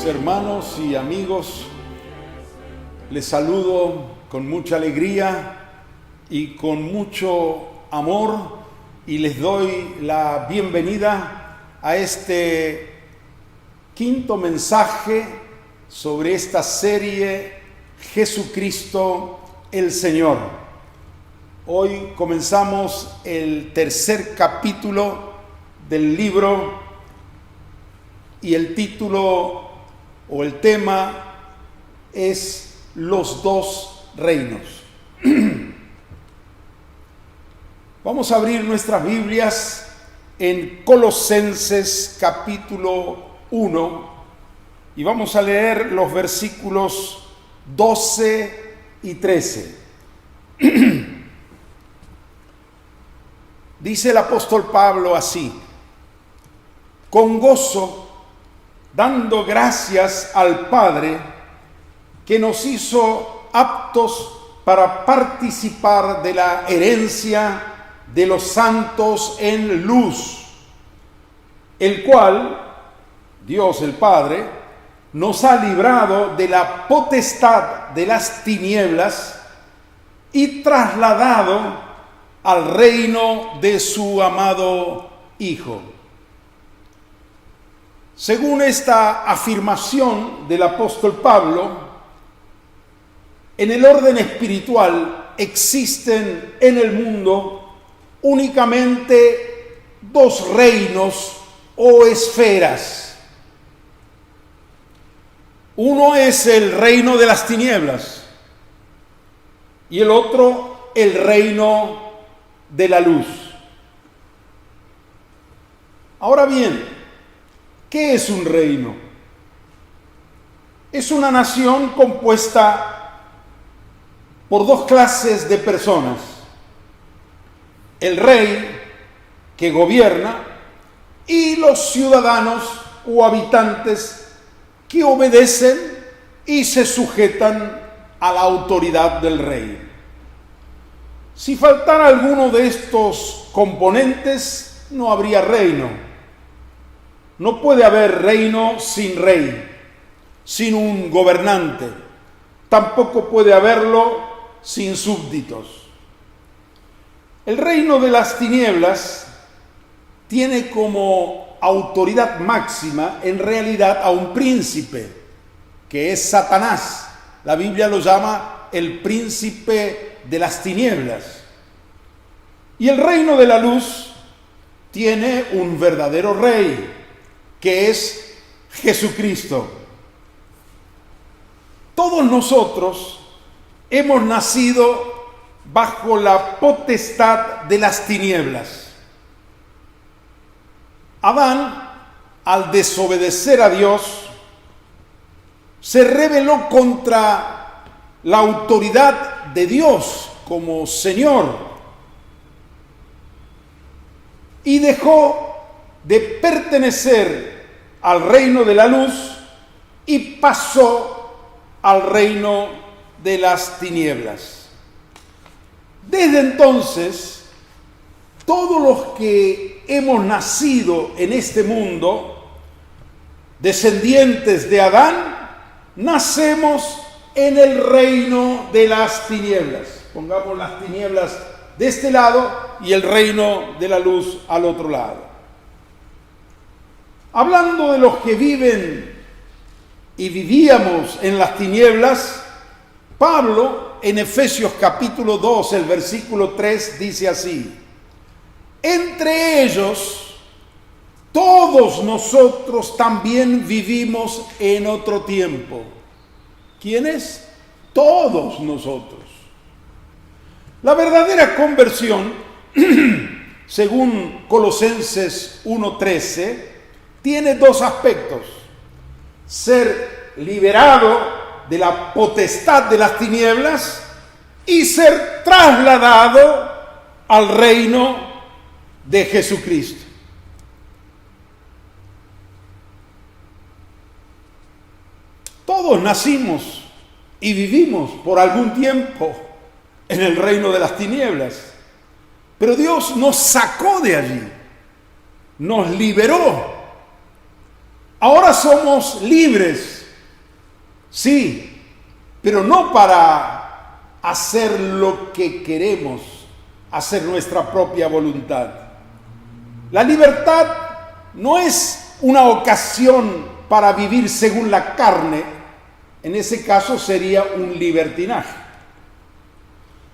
hermanos y amigos, les saludo con mucha alegría y con mucho amor y les doy la bienvenida a este quinto mensaje sobre esta serie Jesucristo el Señor. Hoy comenzamos el tercer capítulo del libro y el título o el tema es Los dos reinos. Vamos a abrir nuestras Biblias en Colosenses capítulo 1 y vamos a leer los versículos 12 y 13. Dice el apóstol Pablo así: con gozo, dando gracias al Padre, que nos hizo aptos para participar de la herencia de los santos en luz, el cual, Dios el Padre, nos ha librado de la potestad de las tinieblas y trasladado al reino de su amado Hijo. Según esta afirmación del apóstol Pablo, en el orden espiritual existen en el mundo únicamente dos reinos o esferas. Uno es el reino de las tinieblas y el otro el reino de la luz. Ahora bien, ¿qué es un reino? Es una nación compuesta por dos clases de personas: el rey, que gobierna, y los ciudadanos o habitantes que obedecen y se sujetan a la autoridad del rey. Si faltara alguno de estos componentes, no habría reino. No puede haber reino sin rey, sin un gobernante. Tampoco puede haberlo sin súbditos. El reino de las tinieblas tiene como autoridad máxima en realidad a un príncipe, que es Satanás. La Biblia lo llama el príncipe de las tinieblas. Y el reino de la luz tiene un verdadero rey, que es Jesucristo. Todos nosotros hemos nacido bajo la potestad de las tinieblas. Adán, al desobedecer a Dios, se rebeló contra la autoridad de Dios como Señor y dejó de pertenecer al reino de la luz y pasó al reino de las tinieblas. Desde entonces, todos los que hemos nacido en este mundo, descendientes de Adán, nacemos en el reino de las tinieblas. Pongamos las tinieblas de este lado y el reino de la luz al otro lado. Hablando de los que viven y vivíamos en las tinieblas, Pablo en Efesios capítulo 2, el versículo 3 dice así: entre ellos todos nosotros también vivimos en otro tiempo. ¿Quiénes? Todos nosotros. La verdadera conversión, según Colosenses 1:13, tiene dos aspectos: ser liberado de la potestad de las tinieblas y ser trasladado al reino de Jesucristo. Todos nacimos y vivimos por algún tiempo en el reino de las tinieblas, pero Dios nos sacó de allí, nos liberó. Ahora somos libres Sí, pero no para hacer lo que queremos, hacer nuestra propia voluntad. La libertad no es una ocasión para vivir según la carne. En ese caso sería un libertinaje.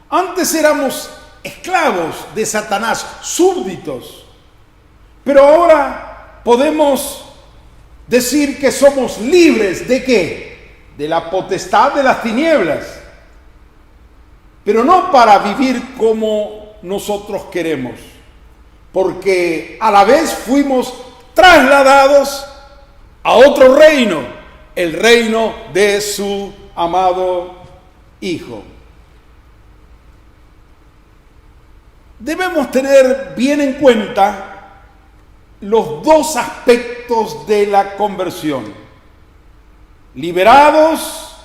Antes éramos esclavos de Satanás, súbditos, pero ahora podemos decir que somos libres ¿de qué? De la potestad de las tinieblas, pero no para vivir como nosotros queremos, porque a la vez fuimos trasladados a otro reino, el reino de su amado Hijo. Debemos tener bien en cuenta los dos aspectos de la conversión: liberados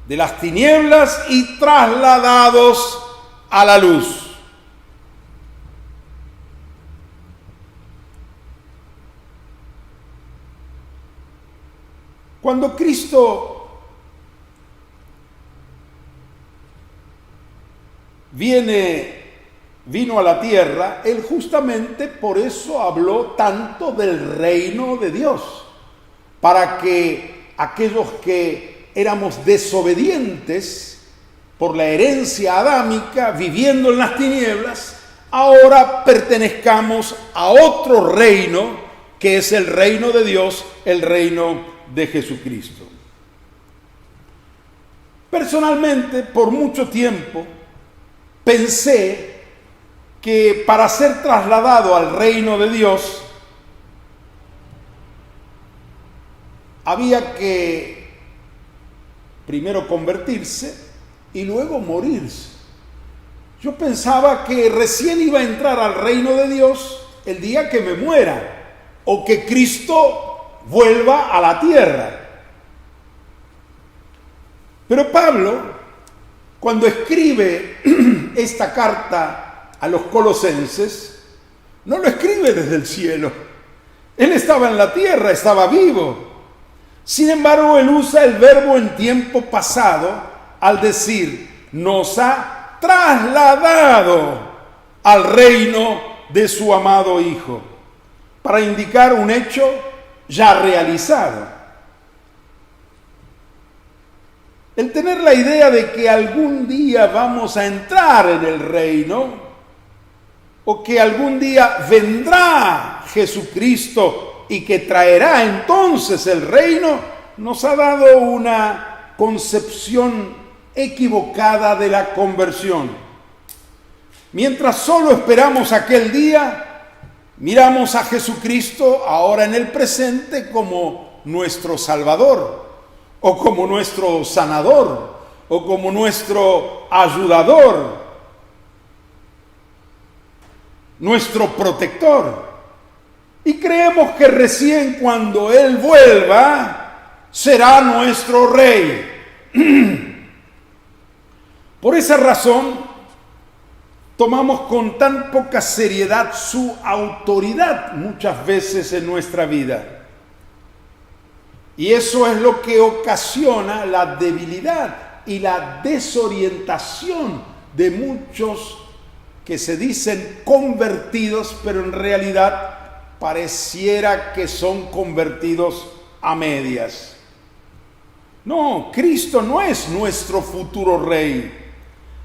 de las tinieblas y trasladados a la luz. Cuando Cristo vino a la tierra, Él justamente por eso habló tanto del reino de Dios, para que aquellos que éramos desobedientes por la herencia adámica, viviendo en las tinieblas, ahora pertenezcamos a otro reino, que es el reino de Dios, el reino de Jesucristo. Personalmente, por mucho tiempo, pensé que para ser trasladado al reino de Dios había que primero convertirse y luego morirse. Yo pensaba que recién iba a entrar al reino de Dios el día que me muera o que Cristo vuelva a la tierra. Pero Pablo, cuando escribe esta carta a los colosenses, no lo escribe desde el cielo. Él estaba en la tierra, estaba vivo. Sin embargo, él usa el verbo en tiempo pasado al decir: nos ha trasladado al reino de su amado Hijo, para indicar un hecho ya realizado. El tener la idea de que algún día vamos a entrar en el reino, o que algún día vendrá Jesucristo y que traerá entonces el reino, nos ha dado una concepción equivocada de la conversión. Mientras solo esperamos aquel día, miramos a Jesucristo ahora en el presente como nuestro Salvador, o como nuestro sanador, o como nuestro ayudador, nuestro protector. Y creemos que recién cuando Él vuelva, será nuestro Rey. Por esa razón, tomamos con tan poca seriedad su autoridad muchas veces en nuestra vida. Y eso es lo que ocasiona la debilidad y la desorientación de muchos que se dicen convertidos, pero en realidad pareciera que son convertidos a medias. No, Cristo no es nuestro futuro Rey.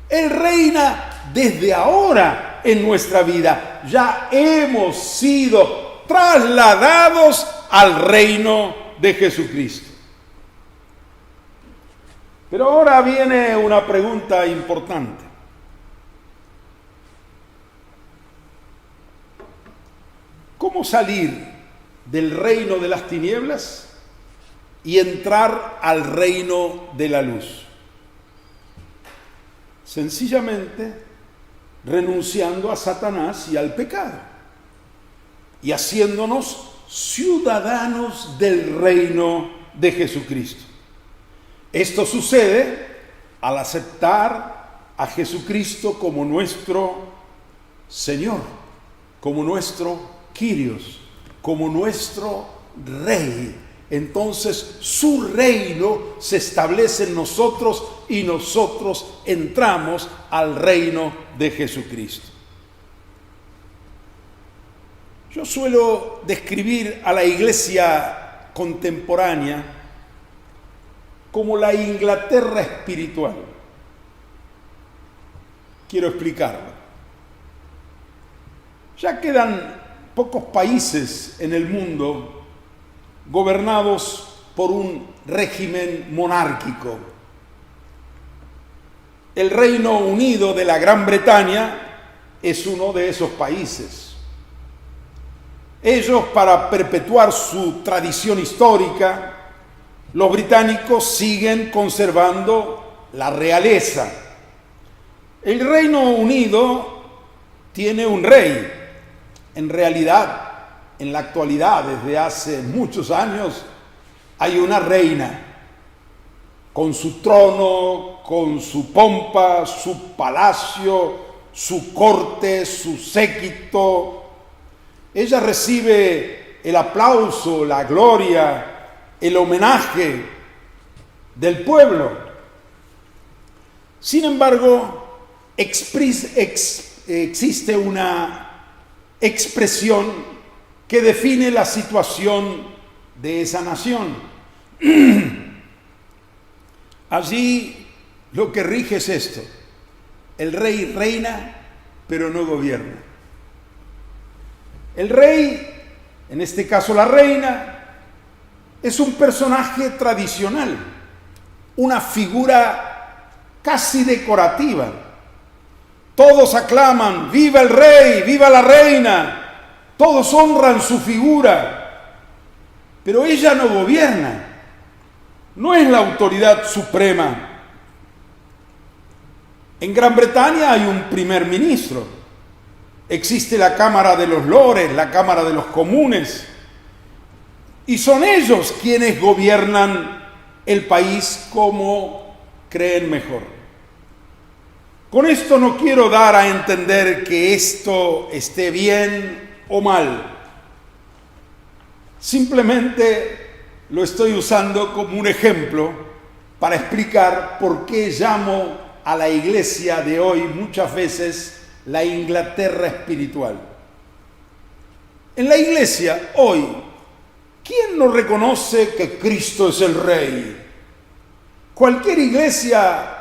Él reina desde ahora en nuestra vida. Ya hemos sido trasladados al reino de Jesucristo. Pero ahora viene una pregunta importante. ¿Cómo salir del reino de las tinieblas y entrar al reino de la luz? Sencillamente renunciando a Satanás y al pecado y haciéndonos ciudadanos del reino de Jesucristo. Esto sucede al aceptar a Jesucristo como nuestro Señor, como nuestro Kyrios, como nuestro Rey, entonces su reino se establece en nosotros y nosotros entramos al reino de Jesucristo. Yo suelo describir a la iglesia contemporánea como la Inglaterra espiritual. Quiero explicarlo. Ya quedan pocos países en el mundo gobernados por un régimen monárquico. El Reino Unido de la Gran Bretaña es uno de esos países. Ellos, para perpetuar su tradición histórica, los británicos siguen conservando la realeza. El Reino Unido tiene un rey. En realidad, en la actualidad, desde hace muchos años, hay una reina con su trono, con su pompa, su palacio, su corte, su séquito. Ella recibe el aplauso, la gloria, el homenaje del pueblo. Sin embargo, existe una expresión que define la situación de esa nación. Allí lo que rige es esto: el rey reina, pero no gobierna. El rey, en este caso la reina, es un personaje tradicional, una figura casi decorativa. Todos aclaman: ¡viva el rey! ¡Viva la reina! Todos honran su figura, pero ella no gobierna, no es la autoridad suprema. En Gran Bretaña hay un primer ministro, existe la Cámara de los Lores, la Cámara de los Comunes, y son ellos quienes gobiernan el país como creen mejor. Con esto no quiero dar a entender que esto esté bien o mal. Simplemente lo estoy usando como un ejemplo para explicar por qué llamo a la iglesia de hoy muchas veces la Inglaterra espiritual. En la iglesia hoy, ¿quién no reconoce que Cristo es el Rey? Cualquier iglesia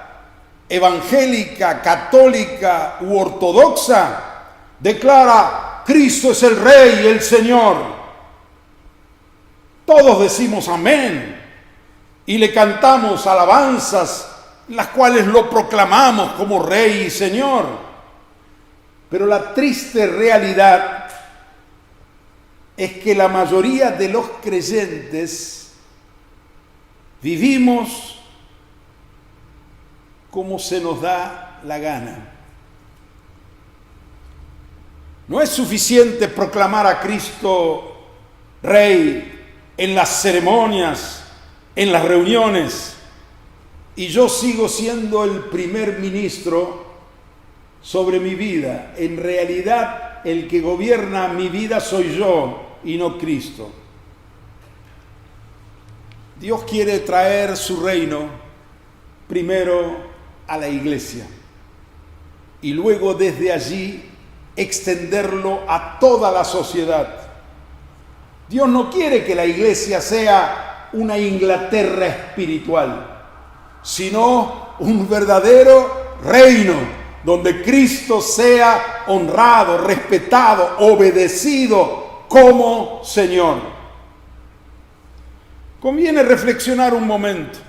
evangélica, católica u ortodoxa declara: Cristo es el Rey, el Señor. Todos decimos amén y le cantamos alabanzas, las cuales lo proclamamos como Rey y Señor. Pero la triste realidad es que la mayoría de los creyentes vivimos como se nos da la gana. No es suficiente proclamar a Cristo Rey en las ceremonias, en las reuniones, y yo sigo siendo el primer ministro sobre mi vida. En realidad, el que gobierna mi vida soy yo y no Cristo. Dios quiere traer su reino primero a la iglesia y luego desde allí extenderlo a toda la sociedad. Dios no quiere que la iglesia sea una Inglaterra espiritual, sino un verdadero reino donde Cristo sea honrado, respetado, obedecido como Señor. Conviene reflexionar un momento.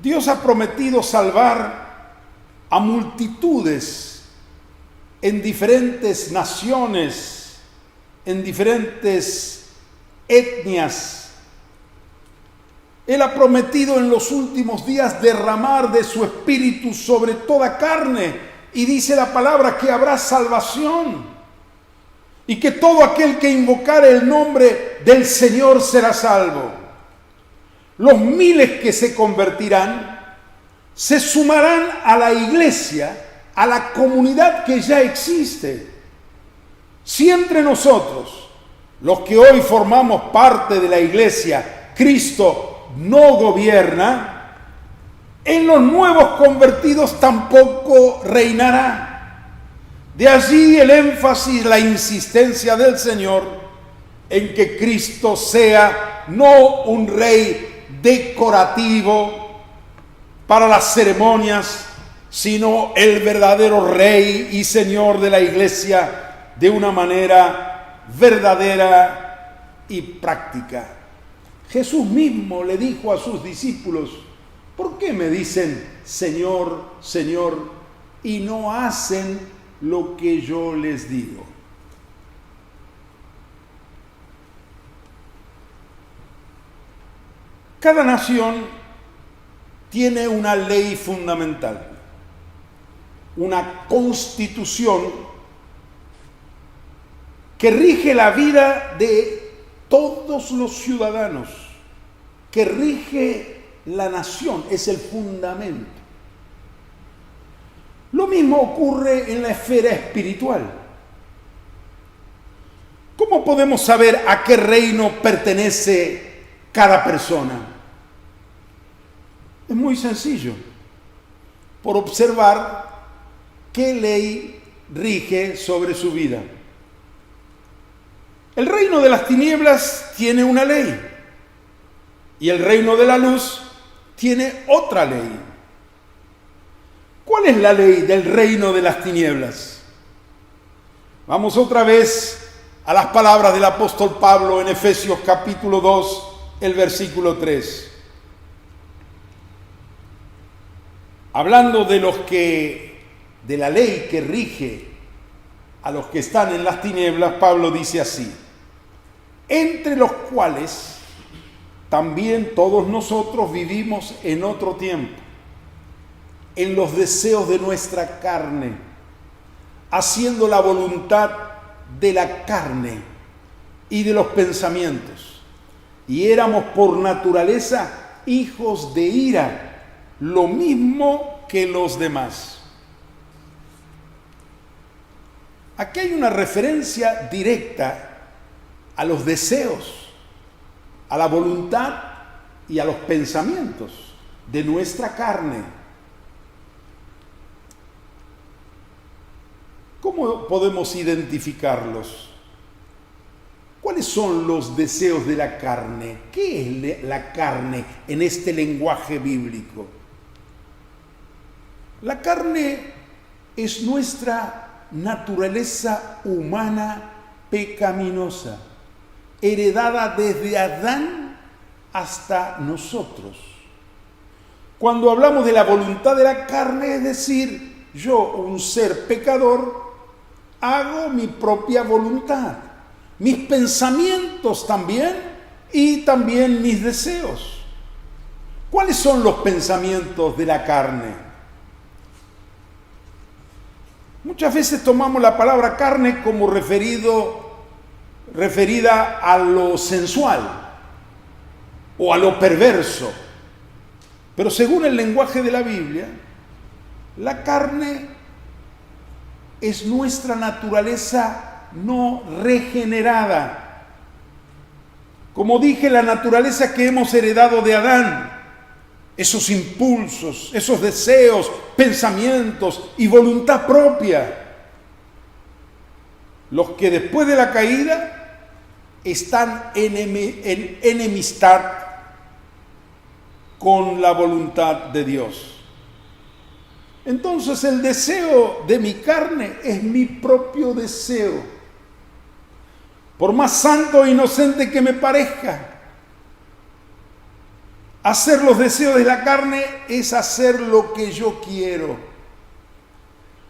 Dios ha prometido salvar a multitudes en diferentes naciones, en diferentes etnias. Él ha prometido en los últimos días derramar de su espíritu sobre toda carne, y dice la palabra que habrá salvación y que todo aquel que invocare el nombre del Señor será salvo. Los miles que se convertirán se sumarán a la iglesia, a la comunidad que ya existe. Si entre nosotros los que hoy formamos parte de la iglesia, Cristo no gobierna, en los nuevos convertidos tampoco reinará. De allí el énfasis, la insistencia del Señor en que Cristo sea no un rey decorativo para las ceremonias, sino el verdadero rey y Señor de la iglesia de una manera verdadera y práctica. Jesús mismo le dijo a sus discípulos: ¿por qué me dicen Señor, Señor, y no hacen lo que yo les digo? Cada nación tiene una ley fundamental, una constitución que rige la vida de todos los ciudadanos, que rige la nación, es el fundamento. Lo mismo ocurre en la esfera espiritual. ¿Cómo podemos saber a qué reino pertenece cada persona? Es muy sencillo, por observar qué ley rige sobre su vida. El reino de las tinieblas tiene una ley y el reino de la luz tiene otra ley. ¿Cuál es la ley del reino de las tinieblas? Vamos otra vez a las palabras del apóstol Pablo en Efesios capítulo 2, el versículo 3. Hablando de la ley que rige a los que están en las tinieblas, Pablo dice así: entre los cuales también todos nosotros vivimos en otro tiempo, en los deseos de nuestra carne, haciendo la voluntad de la carne y de los pensamientos, y éramos por naturaleza hijos de ira, lo mismo que los demás. Aquí hay una referencia directa a los deseos, a la voluntad y a los pensamientos de nuestra carne. ¿Cómo podemos identificarlos? ¿Cuáles son los deseos de la carne? ¿Qué es la carne en este lenguaje bíblico? La carne es nuestra naturaleza humana pecaminosa, heredada desde Adán hasta nosotros. Cuando hablamos de la voluntad de la carne, es decir, yo, un ser pecador, hago mi propia voluntad, mis pensamientos también y también mis deseos. ¿Cuáles son los pensamientos de la carne? Muchas veces tomamos la palabra carne como referida a lo sensual o a lo perverso. Pero según el lenguaje de la Biblia, la carne es nuestra naturaleza no regenerada. Como dije, la naturaleza que hemos heredado de Adán, esos impulsos, esos deseos, pensamientos y voluntad propia, los que después de la caída están en enemistad con la voluntad de Dios. Entonces el deseo de mi carne es mi propio deseo, por más santo e inocente que me parezca. Hacer los deseos de la carne es hacer lo que yo quiero.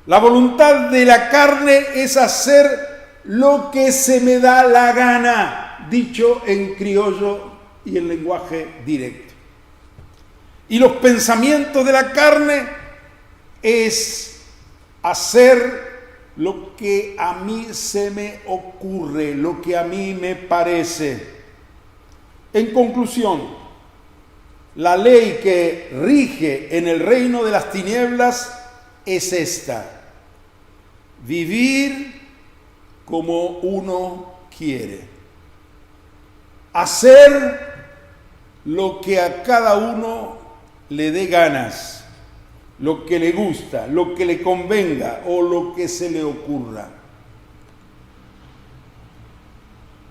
La voluntad de la carne es hacer lo que se me da la gana, dicho en criollo y en lenguaje directo. Y los pensamientos de la carne es hacer lo que a mí se me ocurre, lo que a mí me parece. En conclusión, la ley que rige en el reino de las tinieblas es esta: vivir como uno quiere. hacer lo que a cada uno le dé ganas, lo que le gusta, lo que le convenga o lo que se le ocurra.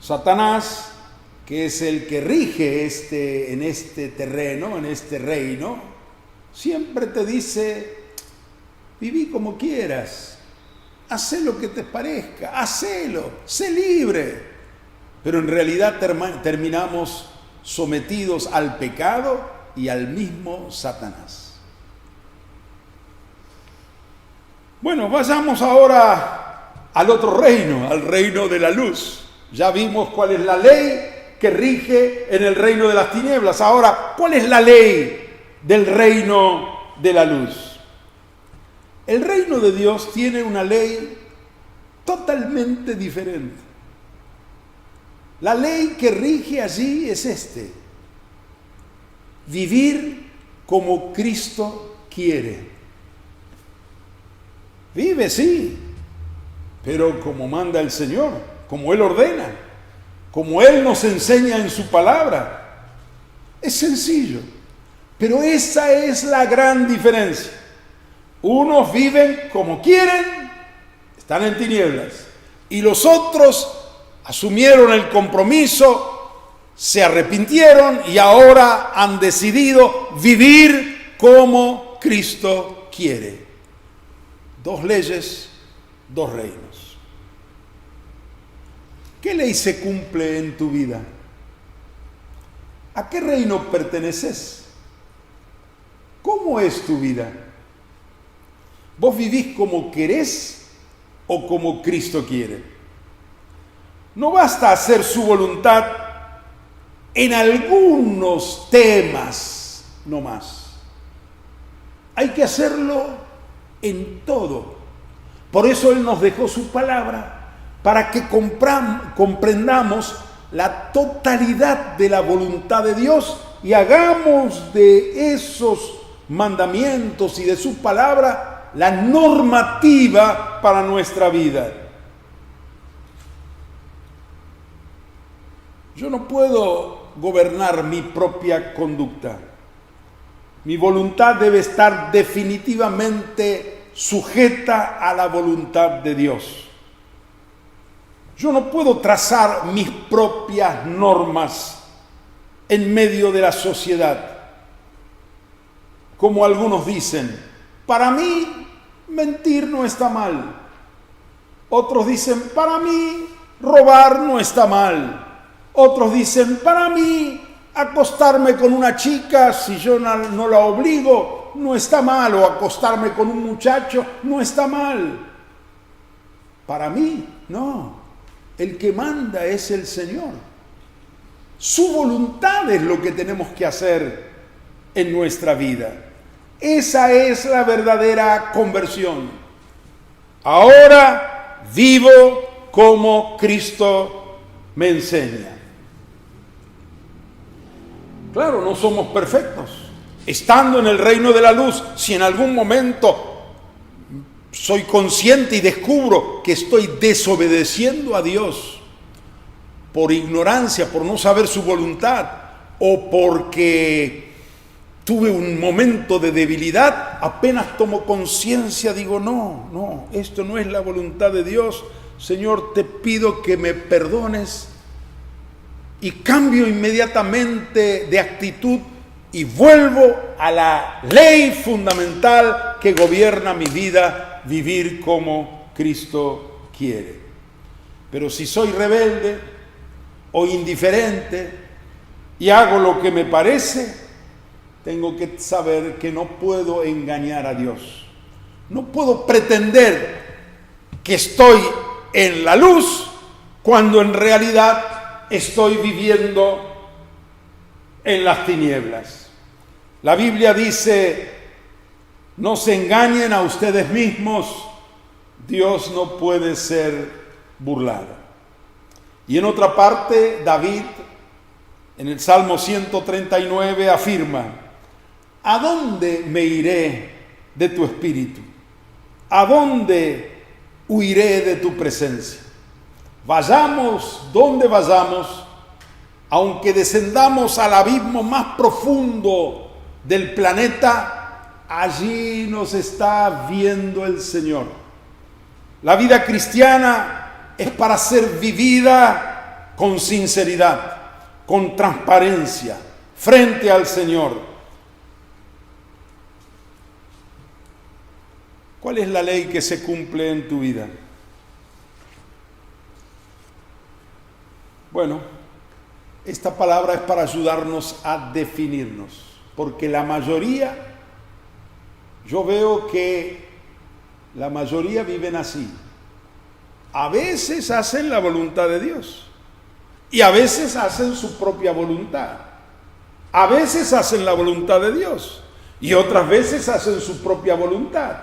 Satanás, que es el que rige en este terreno, en este reino, siempre te dice: viví como quieras, hacé lo que te parezca, hacelo, sé libre. Pero en realidad terminamos sometidos al pecado y al mismo Satanás. Bueno, vayamos ahora al otro reino, al reino de la luz. Ya vimos cuál es la ley que rige en el reino de las tinieblas. Ahora, ¿cuál es la ley del reino de la luz? El reino de Dios tiene una ley totalmente diferente. La ley que rige allí es vivir como Cristo quiere. Vive, sí, pero como manda el Señor, como Él ordena, como Él nos enseña en su palabra. Es sencillo, pero esa es la gran diferencia. Unos viven como quieren, están en tinieblas, y los otros asumieron el compromiso, se arrepintieron y ahora han decidido vivir como Cristo quiere. Dos leyes, dos reinos. ¿Qué ley se cumple en tu vida? ¿A qué reino perteneces? ¿Cómo es tu vida? ¿Vos vivís como querés o como Cristo quiere? No basta hacer su voluntad en algunos temas, no más. Hay que hacerlo en todo. Por eso Él nos dejó su palabra, para que comprendamos la totalidad de la voluntad de Dios y hagamos de esos mandamientos y de su palabra la normativa para nuestra vida. Yo no puedo gobernar mi propia conducta. Mi voluntad debe estar definitivamente sujeta a la voluntad de Dios. Yo no puedo trazar mis propias normas en medio de la sociedad. Como algunos dicen, para mí mentir no está mal. Otros dicen, para mí robar no está mal. Otros dicen, para mí acostarme con una chica, si yo no la obligo, no está mal. O acostarme con un muchacho, no está mal. Para mí, no. El que manda es el Señor. Su voluntad es lo que tenemos que hacer en nuestra vida. Esa es la verdadera conversión. Ahora vivo como Cristo me enseña. Claro, no somos perfectos. Estando en el reino de la luz, si en algún momento soy consciente y descubro que estoy desobedeciendo a Dios por ignorancia, por no saber su voluntad, o porque tuve un momento de debilidad, apenas tomo conciencia, digo, no, esto no es la voluntad de Dios. Señor, te pido que me perdones, y cambio inmediatamente de actitud y vuelvo a la ley fundamental que gobierna mi vida, vivir como Cristo quiere. Pero si soy rebelde o indiferente y hago lo que me parece, tengo que saber que no puedo engañar a Dios. No puedo pretender que estoy en la luz cuando en realidad estoy viviendo en las tinieblas. La Biblia dice, no se engañen a ustedes mismos, Dios no puede ser burlado. Y en otra parte, David, en el Salmo 139, afirma, ¿a dónde me iré de tu espíritu? ¿A dónde huiré de tu presencia? Vayamos donde vayamos, aunque descendamos al abismo más profundo del planeta, allí nos está viendo el Señor. La vida cristiana es para ser vivida con sinceridad, con transparencia, frente al Señor. ¿Cuál es la ley que se cumple en tu vida? Bueno, esta palabra es para ayudarnos a definirnos, porque la mayoría, yo veo que la mayoría viven así. A veces hacen la voluntad de Dios y a veces hacen su propia voluntad. A veces hacen la voluntad de Dios y otras veces hacen su propia voluntad.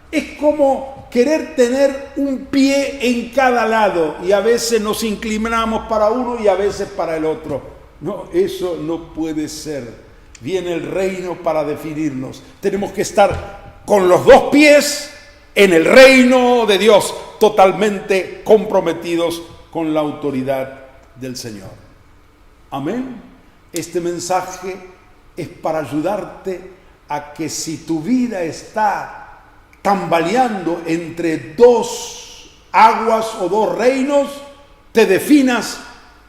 Es como querer tener un pie en cada lado y a veces nos inclinamos para uno y a veces para el otro. No, eso no puede ser. Viene el reino para definirnos. Tenemos que estar con los dos pies en el reino de Dios, totalmente comprometidos con la autoridad del Señor. Amén. Este mensaje es para ayudarte a que si tu vida está tambaleando entre dos aguas o dos reinos, te definas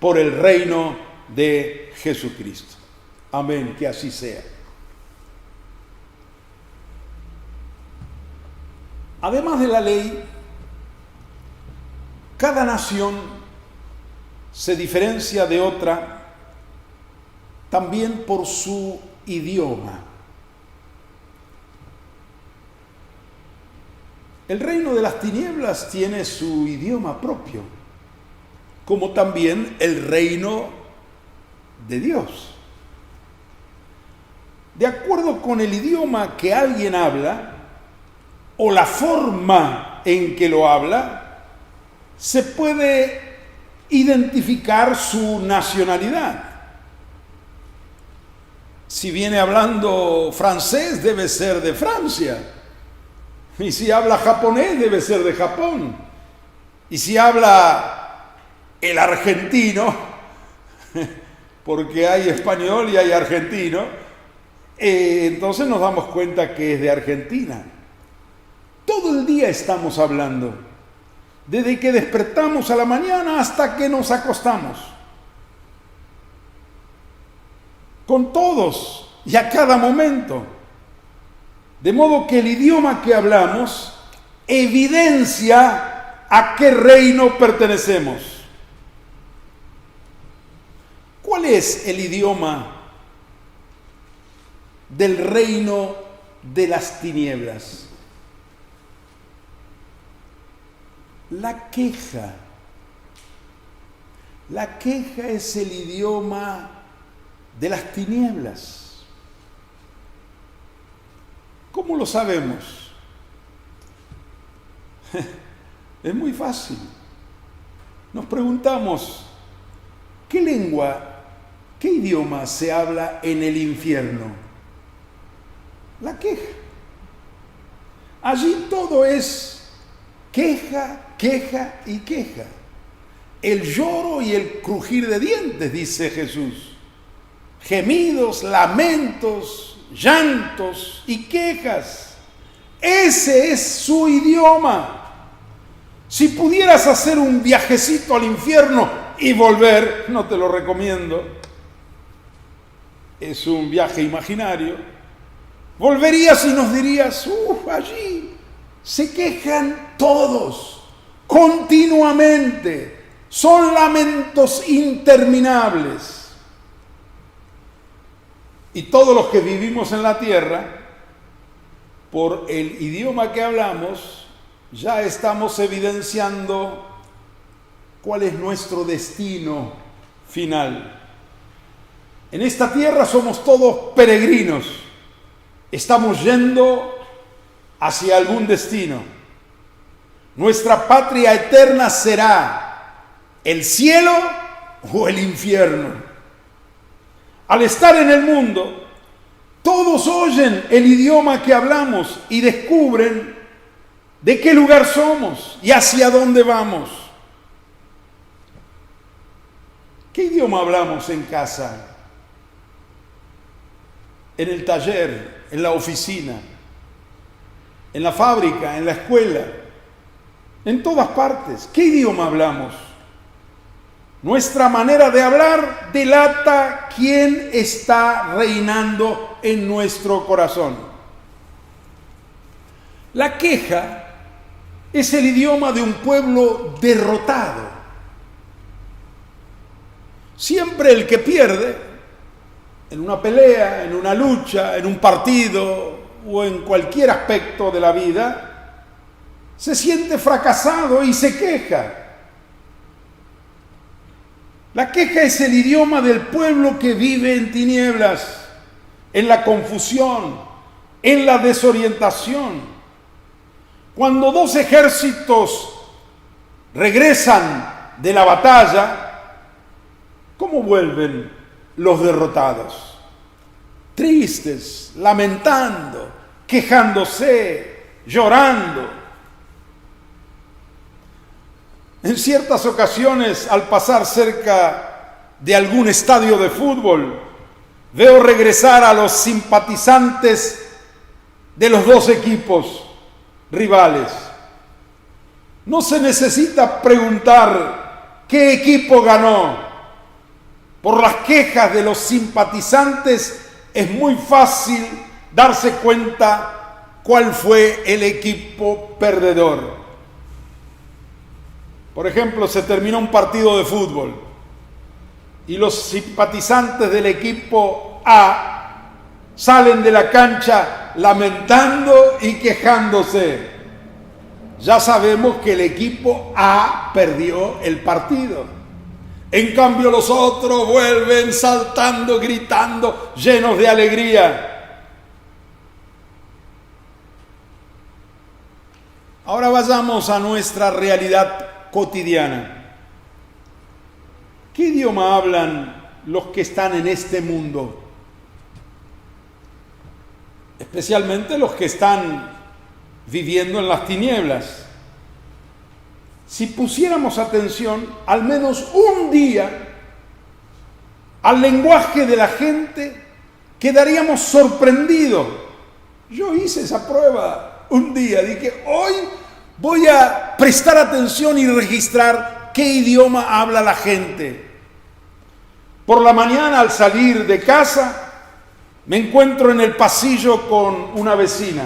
por el reino de Jesucristo. Amén, que así sea. Además de la ley, cada nación se diferencia de otra también por su idioma. El reino de las tinieblas tiene su idioma propio, como también el reino de Dios. De acuerdo con el idioma que alguien habla, o la forma en que lo habla, se puede identificar su nacionalidad. Si viene hablando francés, debe ser de Francia. Y si habla japonés, debe ser de Japón. Y si habla el argentino, porque hay español y hay argentino, entonces nos damos cuenta que es de Argentina. Todo el día estamos hablando, desde que despertamos a la mañana hasta que nos acostamos. Con todos y a cada momento. De modo que el idioma que hablamos evidencia a qué reino pertenecemos. ¿Cuál es el idioma del reino de las tinieblas? La queja. La queja es el idioma de las tinieblas. ¿Cómo lo sabemos? Es muy fácil. Nos preguntamos, ¿qué lengua, qué idioma se habla en el infierno? La queja. Allí todo es queja, queja y queja. El lloro y el crujir de dientes, dice Jesús. Gemidos, lamentos, llantos y quejas. Ese es su idioma. Si pudieras hacer un viajecito al infierno y volver, no te lo recomiendo. Es un viaje imaginario. Volverías y nos dirías, allí se quejan todos, continuamente. Son lamentos interminables. Y todos los que vivimos en la tierra, por el idioma que hablamos, ya estamos evidenciando cuál es nuestro destino final. En esta tierra somos todos peregrinos. Estamos yendo hacia algún destino. Nuestra patria eterna será el cielo o el infierno. Al estar en el mundo, todos oyen el idioma que hablamos y descubren de qué lugar somos y hacia dónde vamos. ¿Qué idioma hablamos en casa? En el taller, en la oficina, en la fábrica, en la escuela, en todas partes. ¿Qué idioma hablamos? Nuestra manera de hablar delata quién está reinando en nuestro corazón. La queja es el idioma de un pueblo derrotado. Siempre el que pierde, en una pelea, en una lucha, en un partido o en cualquier aspecto de la vida, se siente fracasado y se queja. La queja es el idioma del pueblo que vive en tinieblas, en la confusión, en la desorientación. Cuando dos ejércitos regresan de la batalla, ¿cómo vuelven los derrotados? Tristes, lamentando, quejándose, llorando. En ciertas ocasiones, al pasar cerca de algún estadio de fútbol, veo regresar a los simpatizantes de los dos equipos rivales. No se necesita preguntar qué equipo ganó. Por las quejas de los simpatizantes es muy fácil darse cuenta cuál fue el equipo perdedor. Por ejemplo, se terminó un partido de fútbol y los simpatizantes del equipo A salen de la cancha lamentando y quejándose. Ya sabemos que el equipo A perdió el partido. En cambio, los otros vuelven saltando, gritando, llenos de alegría. Ahora vayamos a nuestra realidad cotidiana. ¿Qué idioma hablan los que están en este mundo? Especialmente los que están viviendo en las tinieblas. Si pusiéramos atención al menos un día al lenguaje de la gente, quedaríamos sorprendidos. Yo hice esa prueba un día, dije, hoy voy a prestar atención y registrar qué idioma habla la gente. Por la mañana, al salir de casa, me encuentro en el pasillo con una vecina.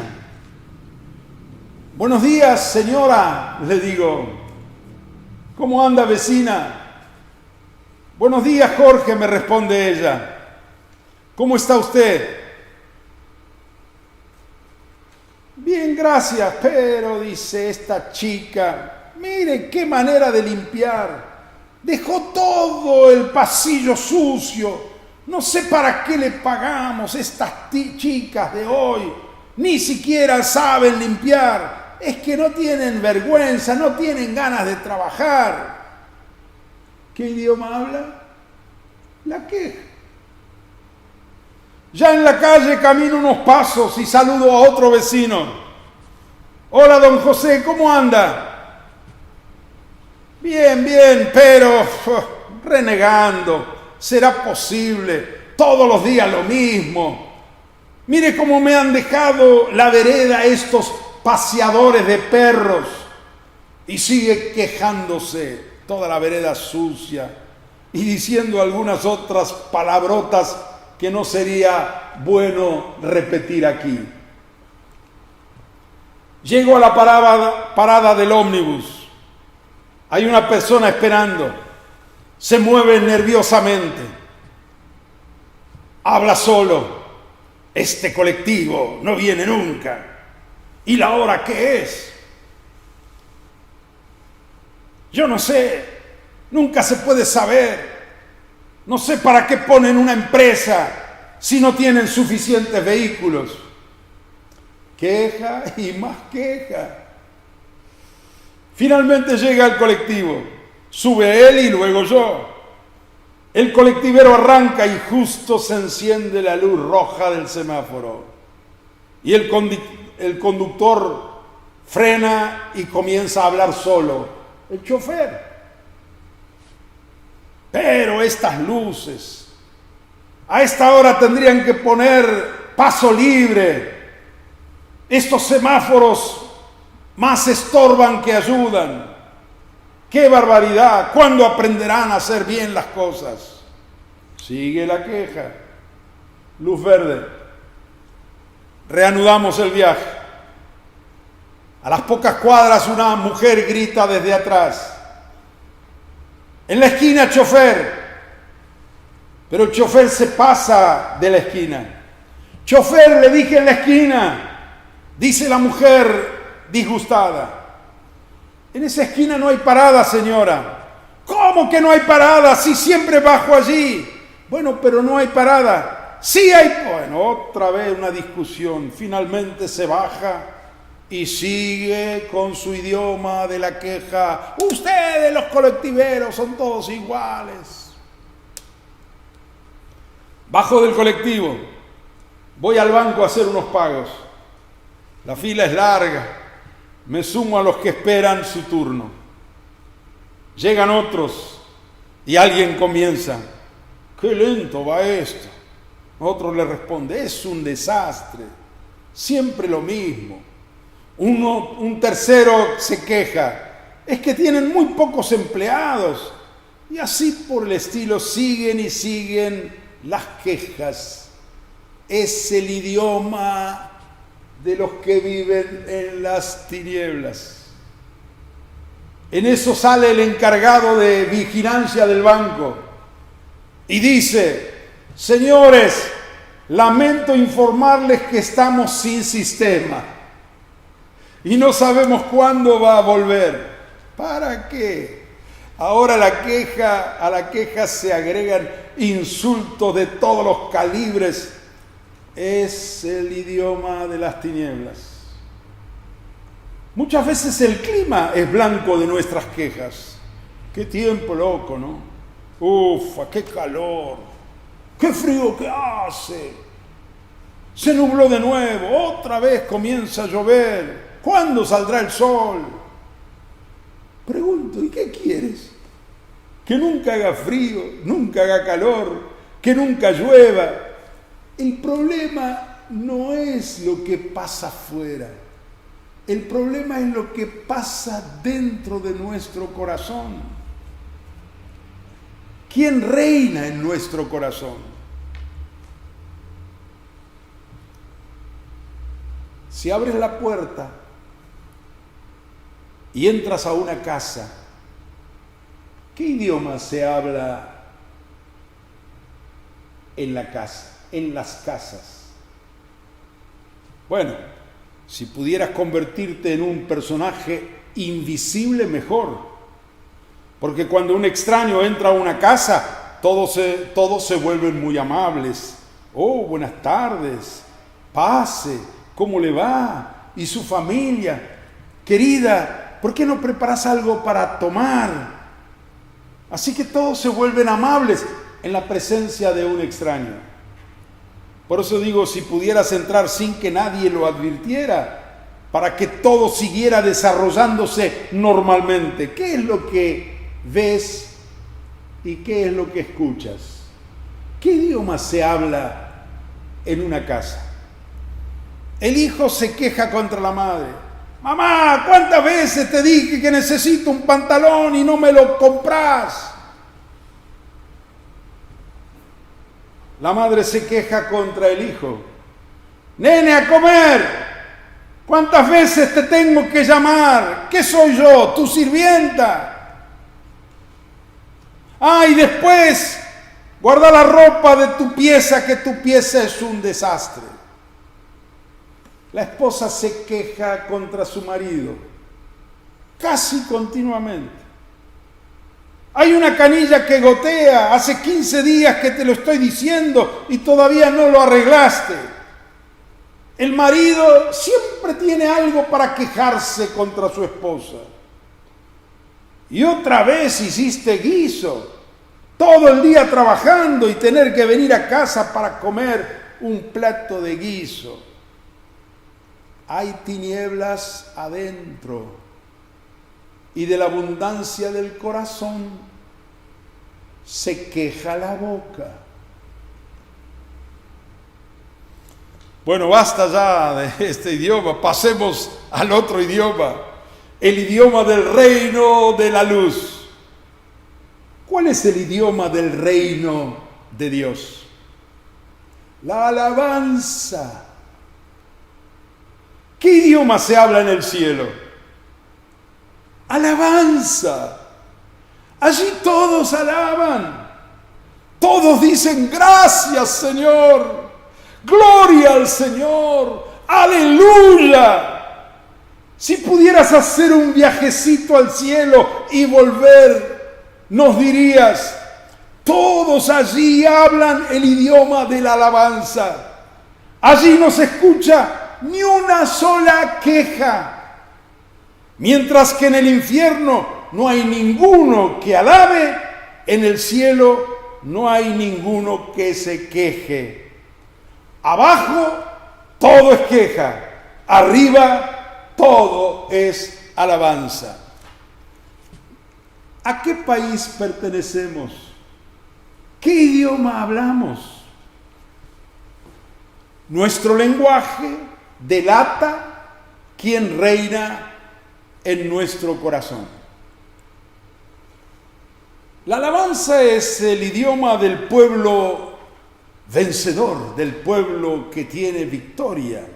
Buenos días, señora, le digo. ¿Cómo anda, vecina? Buenos días, Jorge, me responde ella. ¿Cómo está usted? Bien, gracias, pero, dice esta chica, mire qué manera de limpiar. Dejó todo el pasillo sucio. No sé para qué le pagamos estas chicas de hoy. Ni siquiera saben limpiar. Es que no tienen vergüenza, no tienen ganas de trabajar. ¿Qué idioma habla? La queja. Ya en la calle camino unos pasos y saludo a otro vecino. Hola, don José, ¿cómo anda? Bien, bien, pero renegando. ¿Será posible? Todos los días lo mismo. Mire cómo me han dejado la vereda estos paseadores de perros. Y sigue quejándose, toda la vereda sucia, y diciendo algunas otras palabrotas que no sería bueno repetir aquí. Llego a la parada del ómnibus. Hay una persona esperando. Se mueve nerviosamente. Habla solo. Este colectivo no viene nunca. ¿Y la hora qué es? Yo no sé. Nunca se puede saber. No sé para qué ponen una empresa si no tienen suficientes vehículos. Queja y más queja. Finalmente llega el colectivo. Sube él y luego yo. El colectivero arranca y justo se enciende la luz roja del semáforo. Y el conductor frena y comienza a hablar solo. El chofer. Pero estas luces, a esta hora tendrían que poner paso libre. Estos semáforos más estorban que ayudan. ¡Qué barbaridad! ¿Cuándo aprenderán a hacer bien las cosas? Sigue la queja. Luz verde. Reanudamos el viaje. A las pocas cuadras una mujer grita desde atrás. En la esquina, chofer. Pero el chofer se pasa de la esquina. Chofer, le dije en la esquina, dice la mujer disgustada. En esa esquina no hay parada, señora. ¿Cómo que no hay parada? Si siempre bajo allí. Bueno, pero no hay parada. Sí hay. Bueno, otra vez una discusión. Finalmente se baja y sigue con su idioma de la queja. Ustedes, los colectiveros, son todos iguales. Bajo del colectivo. Voy al banco a hacer unos pagos. La fila es larga. Me sumo a los que esperan su turno. Llegan otros y alguien comienza. ¡Qué lento va esto! Otro le responde, es un desastre. Siempre lo mismo. Un tercero se queja. Es que tienen muy pocos empleados. Y así por el estilo siguen y siguen las quejas. Es el idioma de los que viven en las tinieblas. En eso sale el encargado de vigilancia del banco y dice, señores, lamento informarles que estamos sin sistema y no sabemos cuándo va a volver. ¿Para qué? Ahora a la queja se agregan insultos de todos los calibres. Es el idioma de las tinieblas. Muchas veces el clima es blanco de nuestras quejas. Qué tiempo loco, ¿no? Ufa, qué calor, qué frío que hace. Se nubló de nuevo, otra vez comienza a llover. ¿Cuándo saldrá el sol? Pregunto, ¿y qué quieres? Que nunca haga frío, nunca haga calor, que nunca llueva. El problema no es lo que pasa afuera. El problema es lo que pasa dentro de nuestro corazón. ¿Quién reina en nuestro corazón? Si abres la puerta y entras a una casa, ¿qué idioma se habla en la casa? En las casas. Bueno, si pudieras convertirte en un personaje invisible, mejor. Porque cuando un extraño entra a una casa, todos se vuelven muy amables. Oh, buenas tardes, pase, ¿cómo le va? ¿Y su familia? Querida, ¿por qué no preparas algo para tomar? Así que todos se vuelven amables en la presencia de un extraño. Por eso digo, si pudieras entrar sin que nadie lo advirtiera, para que todo siguiera desarrollándose normalmente. ¿Qué es lo que ves y qué es lo que escuchas? ¿Qué idioma se habla en una casa? El hijo se queja contra la madre. Mamá, ¿cuántas veces te dije que necesito un pantalón y no me lo compras? La madre se queja contra el hijo. Nene, a comer. ¿Cuántas veces te tengo que llamar? ¿Qué soy yo? ¿Tu sirvienta? Ah, y después, guarda la ropa de tu pieza, que tu pieza es un desastre. La esposa se queja contra su marido, casi continuamente. Hay una canilla que gotea, hace 15 días que te lo estoy diciendo y todavía no lo arreglaste. El marido siempre tiene algo para quejarse contra su esposa. Y otra vez hiciste guiso, todo el día trabajando y tener que venir a casa para comer un plato de guiso. Hay tinieblas adentro y de la abundancia del corazón se queja la boca. Bueno, basta ya de este idioma, pasemos al otro idioma, el idioma del reino de la luz. ¿Cuál es el idioma del reino de Dios? La alabanza. ¿Qué idioma se habla en el cielo? Alabanza. Allí todos alaban. Todos dicen gracias, Señor. Gloria al Señor. Aleluya. Si pudieras hacer un viajecito al cielo y volver, nos dirías, todos allí hablan el idioma de la alabanza. Allí no se escucha ni una sola queja. Mientras que en el infierno no hay ninguno que alabe, en el cielo no hay ninguno que se queje. Abajo todo es queja, arriba todo es alabanza. ¿A qué país pertenecemos? ¿Qué idioma hablamos? Nuestro lenguaje delata quién reina en nuestro corazón. La alabanza es el idioma del pueblo vencedor, del pueblo que tiene victoria.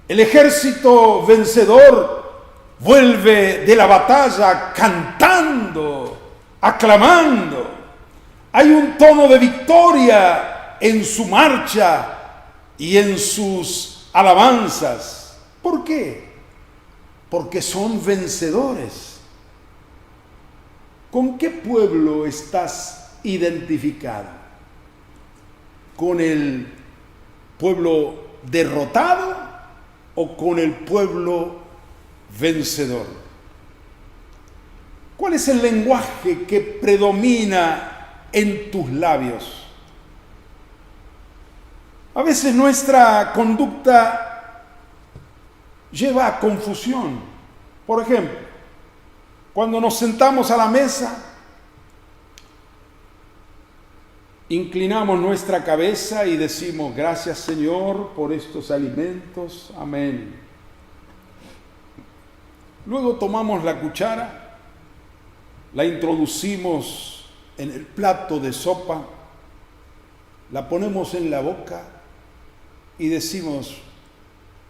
El ejército vencedor vuelve de la batalla cantando, aclamando. Hay un tono de victoria en su marcha y en sus alabanzas. ¿Por qué? Porque son vencedores. ¿Con qué pueblo estás identificado? ¿Con el pueblo derrotado o con el pueblo vencedor? ¿Cuál es el lenguaje que predomina en tus labios? A veces nuestra conducta lleva a confusión. Por ejemplo, cuando nos sentamos a la mesa, inclinamos nuestra cabeza y decimos, gracias Señor por estos alimentos, amén. Luego tomamos la cuchara, la introducimos en el plato de sopa, la ponemos en la boca y decimos,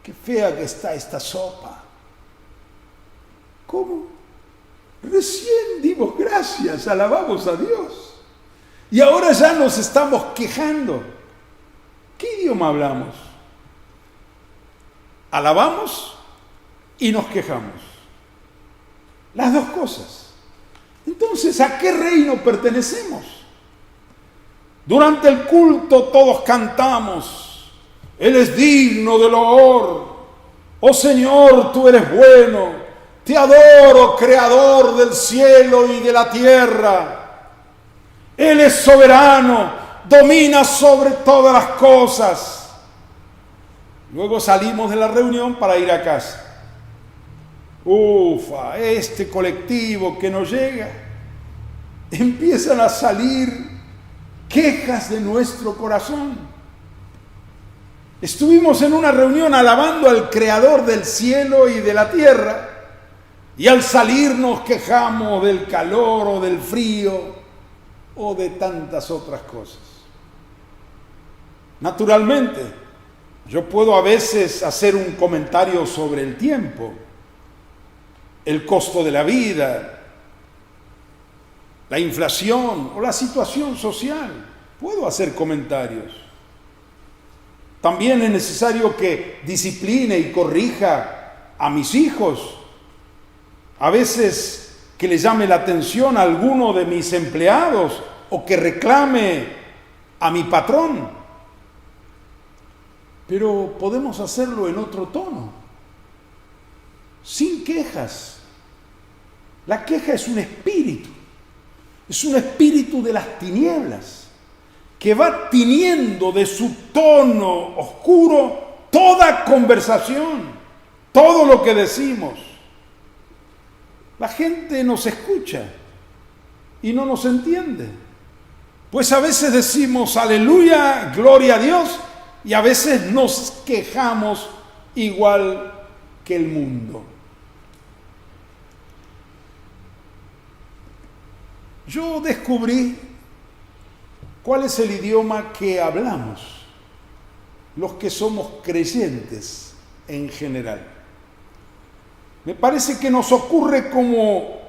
qué fea que está esta sopa. ¿Cómo? Recién dimos gracias, alabamos a Dios. Y ahora ya nos estamos quejando. ¿Qué idioma hablamos? Alabamos y nos quejamos. Las dos cosas. Entonces, ¿a qué reino pertenecemos? Durante el culto todos cantamos, Él es digno de loor. Oh Señor, tú eres bueno. Te adoro, Creador del cielo y de la tierra. Él es soberano, domina sobre todas las cosas. Luego salimos de la reunión para ir a casa. Ufa, este colectivo que nos llega, empiezan a salir quejas de nuestro corazón. Estuvimos en una reunión alabando al Creador del cielo y de la tierra, y al salir nos quejamos del calor o del frío, o de tantas otras cosas. Naturalmente, yo puedo a veces hacer un comentario sobre el tiempo, el costo de la vida, la inflación o la situación social. Puedo hacer comentarios. También es necesario que discipline y corrija a mis hijos. A veces que le llame la atención a alguno de mis empleados o que reclame a mi patrón. Pero podemos hacerlo en otro tono, sin quejas. La queja es un espíritu de las tinieblas, que va tiñendo de su tono oscuro toda conversación, todo lo que decimos. La gente nos escucha, y no nos entiende. Pues a veces decimos aleluya, gloria a Dios, y a veces nos quejamos igual que el mundo. Yo descubrí cuál es el idioma que hablamos los que somos creyentes en general. Me parece que nos ocurre como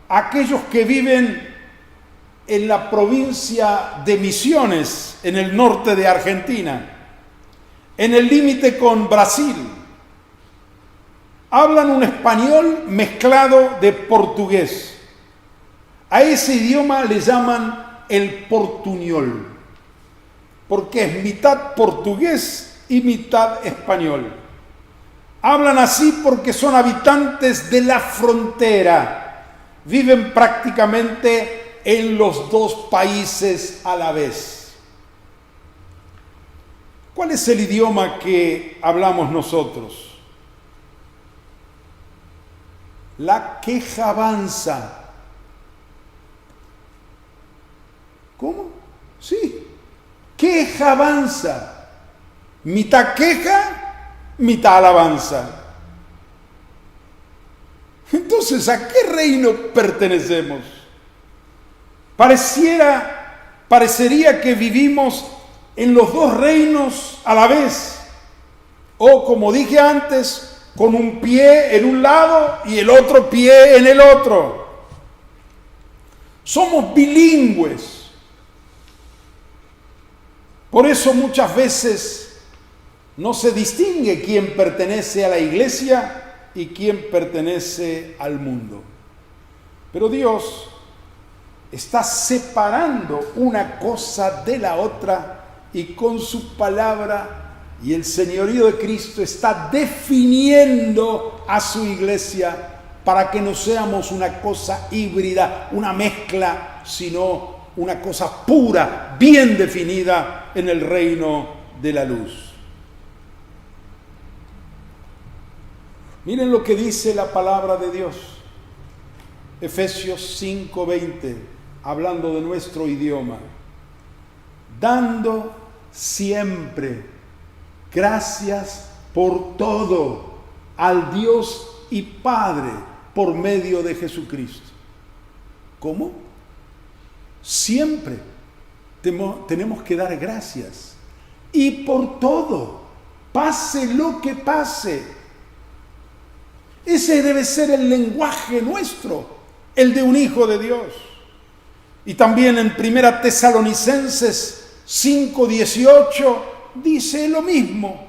aquellos que viven en la provincia de Misiones, en el norte de Argentina, en el límite con Brasil. Hablan un español mezclado de portugués. A ese idioma le llaman el portuñol, porque es mitad portugués y mitad español. Hablan así porque son habitantes de la frontera, viven prácticamente en los dos países a la vez. ¿Cuál es el idioma que hablamos nosotros? La quejabanza. ¿Cómo? Sí, quejabanza. Mitad queja, mitad alabanza. Entonces, ¿a qué reino pertenecemos? Parecería que vivimos en los dos reinos a la vez. O, como dije antes, con un pie en un lado y el otro pie en el otro. Somos bilingües. Por eso muchas veces no se distingue quién pertenece a la iglesia y quién pertenece al mundo. Pero Dios está separando una cosa de la otra y con su palabra y el señorío de Cristo está definiendo a su iglesia para que no seamos una cosa híbrida, una mezcla, sino una cosa pura, bien definida en el reino de la luz. Miren lo que dice la palabra de Dios. Efesios 5:20, hablando de nuestro idioma. Dando siempre gracias por todo al Dios y Padre por medio de Jesucristo. ¿Cómo? Siempre tenemos que dar gracias. Y por todo, pase lo que pase. Ese debe ser el lenguaje nuestro, el de un hijo de Dios. Y también en 1 Tesalonicenses 5:18 dice lo mismo.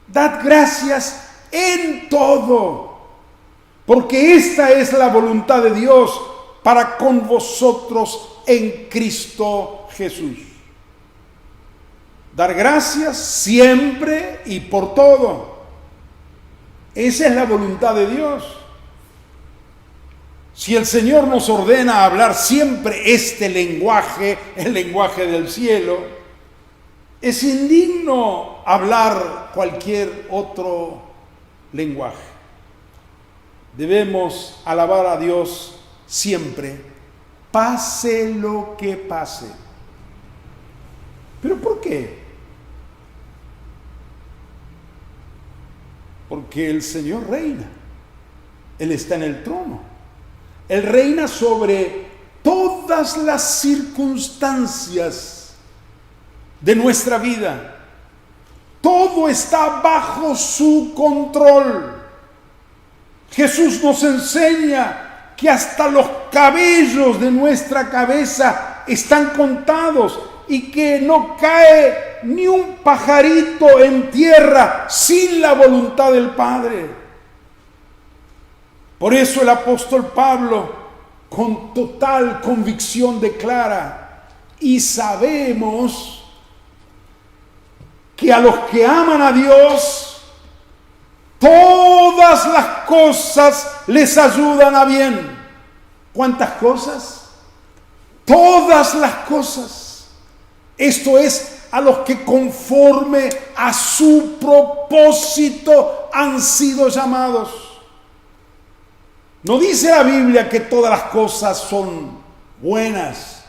Dad gracias en todo, porque esta es la voluntad de Dios para con vosotros en Cristo Jesús. Dar gracias siempre y por todo. Esa es la voluntad de Dios. Si el Señor nos ordena hablar siempre este lenguaje, el lenguaje del cielo, es indigno hablar cualquier otro lenguaje. Debemos alabar a Dios siempre, pase lo que pase. ¿Pero por qué? Porque el Señor reina. Él está en el trono. Él reina sobre todas las circunstancias de nuestra vida. Todo está bajo su control. Jesús nos enseña que hasta los cabellos de nuestra cabeza están contados y que no cae ni un pajarito en tierra sin la voluntad del Padre. Por eso el apóstol Pablo, con total convicción, declara: y sabemos que a los que aman a Dios, todas las cosas les ayudan a bien. ¿Cuántas cosas? Todas las cosas. Esto es, a los que conforme a su propósito han sido llamados. No dice la Biblia que todas las cosas son buenas,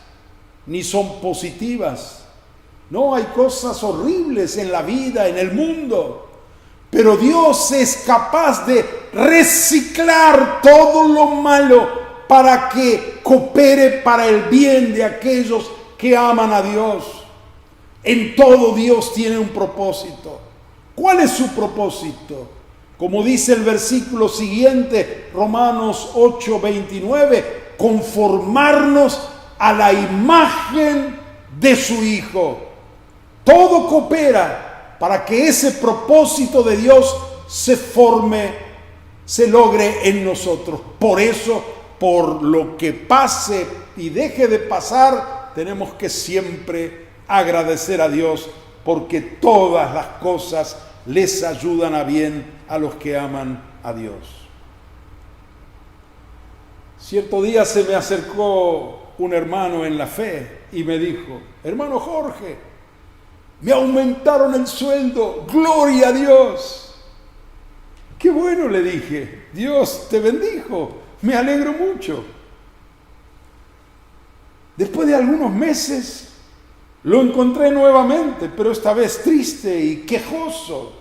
ni son positivas. No, hay cosas horribles en la vida, en el mundo. Pero Dios es capaz de reciclar todo lo malo para que coopere para el bien de aquellos que aman a Dios. En todo Dios tiene un propósito. ¿Cuál es su propósito? Como dice el versículo siguiente, Romanos 8:29, conformarnos a la imagen de su Hijo. Todo coopera para que ese propósito de Dios se forme, se logre en nosotros. Por eso, por lo que pase y deje de pasar, tenemos que siempre agradecer a Dios, porque todas las cosas les ayudan a bien a los que aman a Dios. Cierto día se me acercó un hermano en la fe y me dijo: hermano Jorge, me aumentaron el sueldo, gloria a Dios. Qué bueno, le dije, Dios te bendijo, me alegro mucho. Después de algunos meses lo encontré nuevamente, pero esta vez triste y quejoso,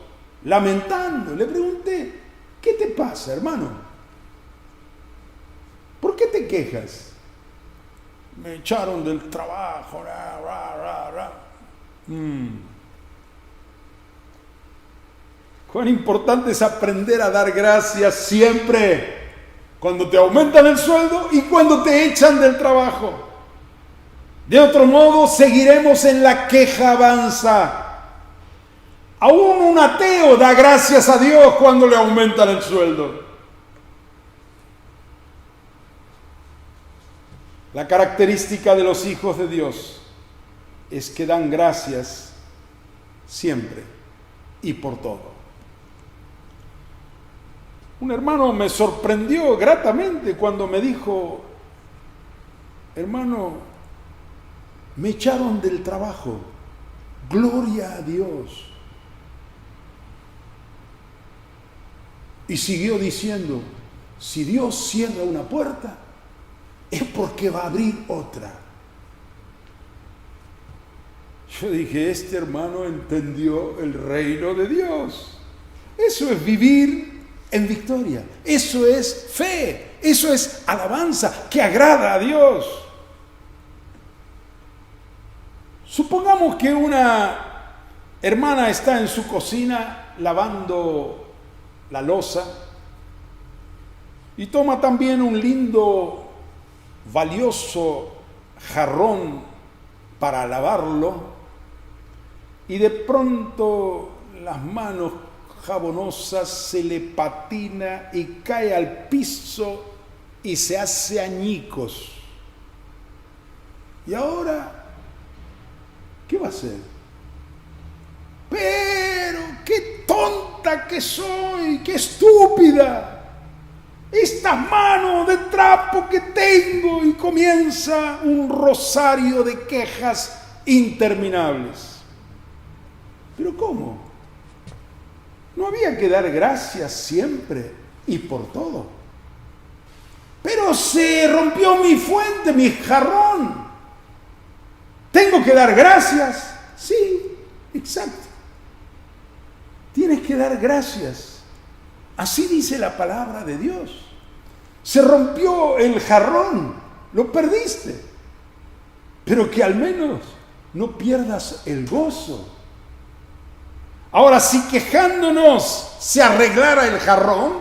lamentando. Le pregunté: ¿qué te pasa, hermano? ¿Por qué te quejas? Me echaron del trabajo. Cuán importante es aprender a dar gracias siempre, cuando te aumentan el sueldo y cuando te echan del trabajo. De otro modo, seguiremos en la quejabanza. Aún un ateo da gracias a Dios cuando le aumentan el sueldo. La característica de los hijos de Dios es que dan gracias siempre y por todo. Un hermano me sorprendió gratamente cuando me dijo: hermano, me echaron del trabajo, gloria a Dios. Y siguió diciendo: si Dios cierra una puerta, es porque va a abrir otra. Yo dije: este hermano entendió el reino de Dios. Eso es vivir en victoria. Eso es fe. Eso es alabanza que agrada a Dios. Supongamos que una hermana está en su cocina lavando la loza y toma también un lindo, valioso jarrón para lavarlo, y de pronto las manos jabonosas se le patina y cae al piso y se hace añicos. Y ahora, ¿qué va a hacer? Pero qué tonta que soy, qué estúpida. Estas manos de trapo que tengo, y comienza un rosario de quejas interminables. ¿Pero cómo? ¿No había que dar gracias siempre y por todo? Pero se rompió mi fuente, mi jarrón. ¿Tengo que dar gracias? Sí, exacto. Tienes que dar gracias. Así dice la palabra de Dios. Se rompió el jarrón, lo perdiste. Pero que al menos no pierdas el gozo. Ahora, si quejándonos se arreglara el jarrón,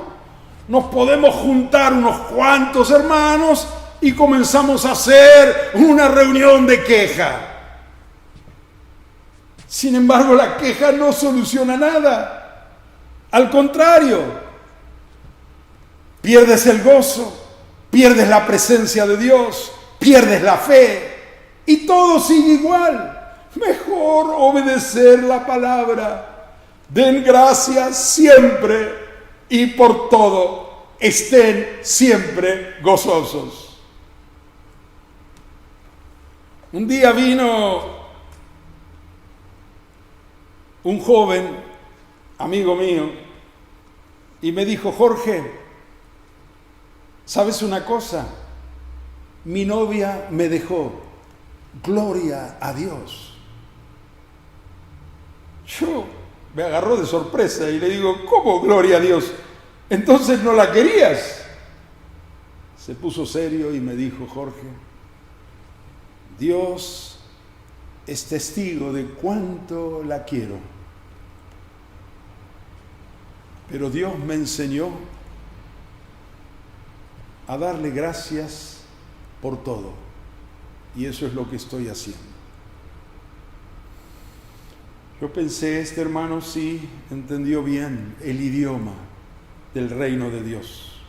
nos podemos juntar unos cuantos hermanos y comenzamos a hacer una reunión de queja. Sin embargo, la queja no soluciona nada. Al contrario, pierdes el gozo, pierdes la presencia de Dios, pierdes la fe y todo sigue igual. Mejor obedecer la palabra. Den gracias siempre y por todo estén siempre gozosos. Un día vino un joven, amigo mío, y me dijo: Jorge, ¿sabes una cosa? mi novia me dejó. Gloria a Dios. Yo me agarró de sorpresa y le digo, ¿cómo gloria a Dios? Entonces no la querías. Se puso serio y me dijo, Jorge, Dios es testigo de cuánto la quiero. Pero Dios me enseñó a darle gracias por todo. Y eso es lo que estoy haciendo. Yo pensé, este hermano sí entendió bien el idioma del reino de Dios.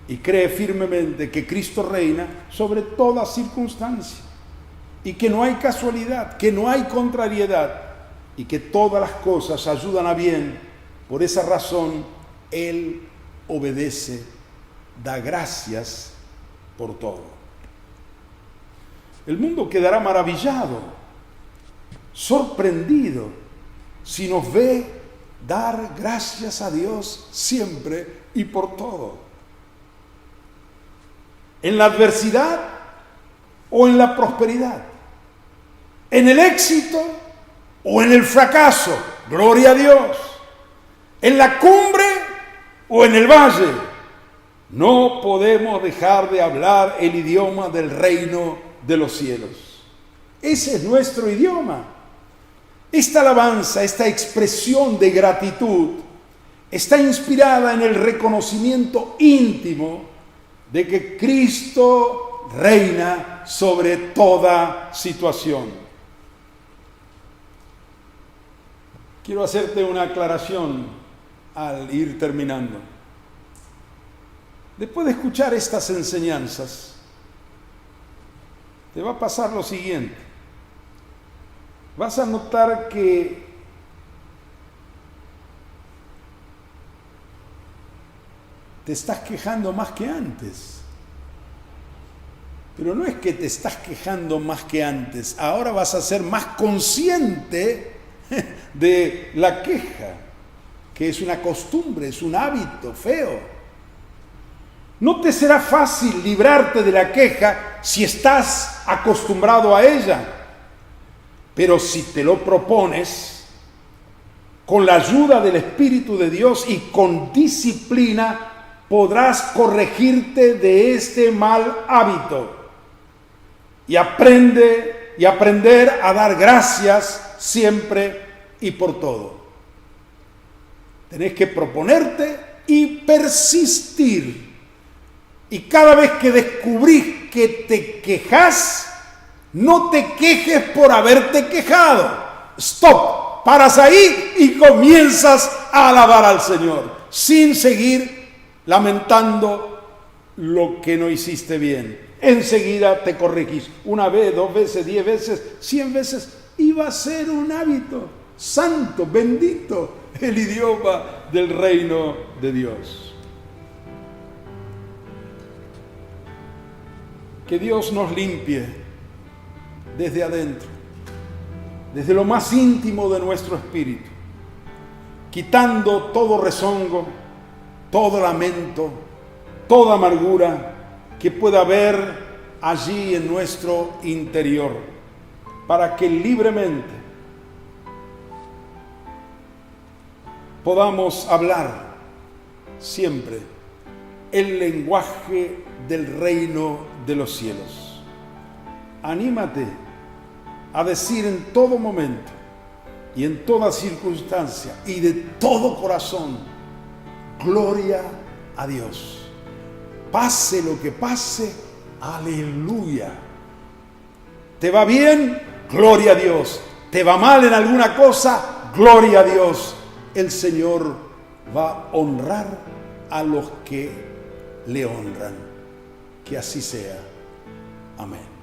Y cree firmemente que Cristo reina sobre toda circunstancia. Y que no hay casualidad, que no hay contrariedad. Y que todas las cosas ayudan a bien. Por esa razón, Él obedece, da gracias por todo. El mundo quedará maravillado, sorprendido, si nos ve dar gracias a Dios siempre y por todo. En la adversidad o en la prosperidad, en el éxito o en el fracaso, gloria a Dios, en la cumbre o en el valle, no podemos dejar de hablar el idioma del reino de los cielos. Ese es nuestro idioma. Esta alabanza, esta expresión de gratitud está inspirada en el reconocimiento íntimo de que Cristo reina sobre toda situación. Quiero hacerte una aclaración al ir terminando. Después de escuchar estas enseñanzas, te va a pasar lo siguiente. Vas a notar que te estás quejando más que antes. Pero no es que te estás quejando más que antes. Ahora vas a ser más consciente de la queja, que es una costumbre, es un hábito feo. No te será fácil librarte de la queja si estás acostumbrado a ella. Pero si te lo propones, con la ayuda del Espíritu de Dios y con disciplina, podrás corregirte de este mal hábito y aprender a dar gracias siempre y por todo. Tenés que proponerte y persistir. Y cada vez que descubrís que te quejas, no te quejes por haberte quejado. Stop, paras ahí y comienzas a alabar al Señor, sin seguir lamentando lo que no hiciste bien. Enseguida te corregís. 1 vez, 2 veces, 10 veces, 100 veces, y va a ser un hábito santo, bendito, el idioma del reino de Dios. Que Dios nos limpie desde adentro, desde lo más íntimo de nuestro espíritu, quitando todo rezongo, todo lamento, toda amargura que pueda haber allí en nuestro interior, para que libremente podamos hablar siempre el lenguaje del reino de los cielos. Anímate a decir en todo momento y en toda circunstancia y de todo corazón, gloria a Dios. Pase lo que pase, aleluya. ¿Te va bien? Gloria a Dios. ¿Te va mal en alguna cosa? Gloria a Dios. El Señor va a honrar a los que le honran. Que así sea. Amén.